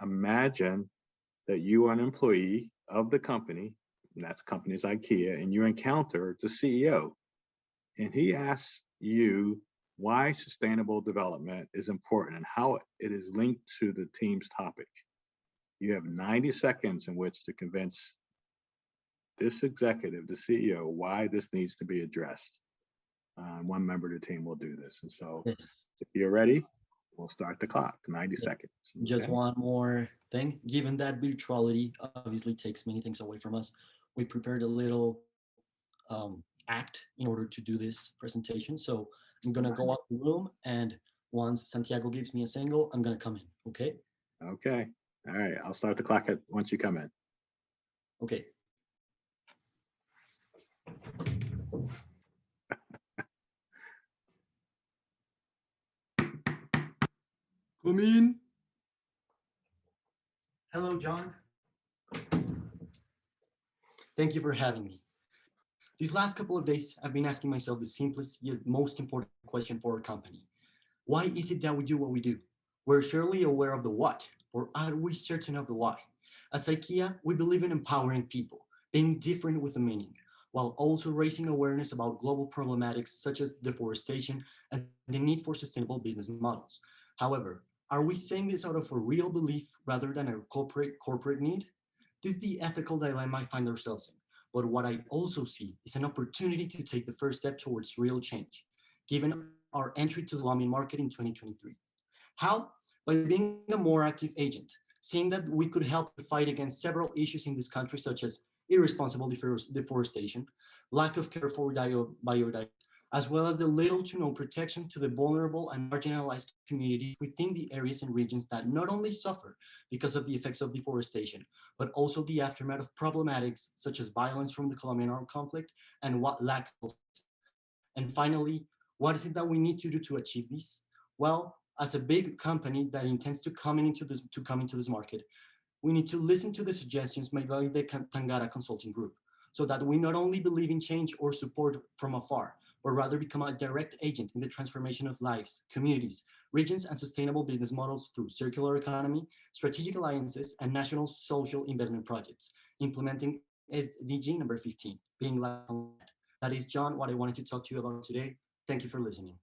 Imagine that you are an employee of the company, and that's company's IKEA, and you encounter the CEO, and he asks you why sustainable development is important and how it is linked to the team's topic. You have 90 seconds in which to convince this executive, the CEO, why this needs to be addressed. One member of the team will do this. And so Yes. if you're ready, we'll start the clock, 90 seconds. Just one more thing. Given that virtuality obviously takes many things away from us, we prepared a little act in order to do this presentation. So I'm going to go out the room, and once Santiago gives me a signal, I'm going to come in. Okay? Okay. All right. I'll start the clock once you come in. Okay. Come in. Hello, John. Thank you for having me. These last couple of days, I've been asking myself the simplest yet most important question for our company. Why is it that we do what we do? We're surely aware of the what, or are we certain of the why? As IKEA, we believe in empowering people, being different with a meaning, while also raising awareness about global problematics such as deforestation and the need for sustainable business models. However, are we saying this out of a real belief rather than a corporate need? This is the ethical dilemma I find ourselves in. But what I also see is an opportunity to take the first step towards real change, given our entry to the Colombian market in 2023. How? By being a more active agent, seeing that we could help to fight against several issues in this country, such as irresponsible deforestation, lack of care for biodiversity, as well as the little to no protection to the vulnerable and marginalized communities within the areas and regions that not only suffer because of the effects of deforestation, but also the aftermath of problematics such as violence from the Colombian armed conflict and what lack of. And finally, what is it that we need to do to achieve this? Well, as a big company that intends to come into this market, we need to listen to the suggestions made by the Tangara consulting group, so that we not only believe in change or support from afar, but rather become a direct agent in the transformation of lives, communities, regions, and sustainable business models through circular economy, strategic alliances, and national social investment projects, implementing SDG number 15, being life. That is, John, what I wanted to talk to you about today. Thank you for listening.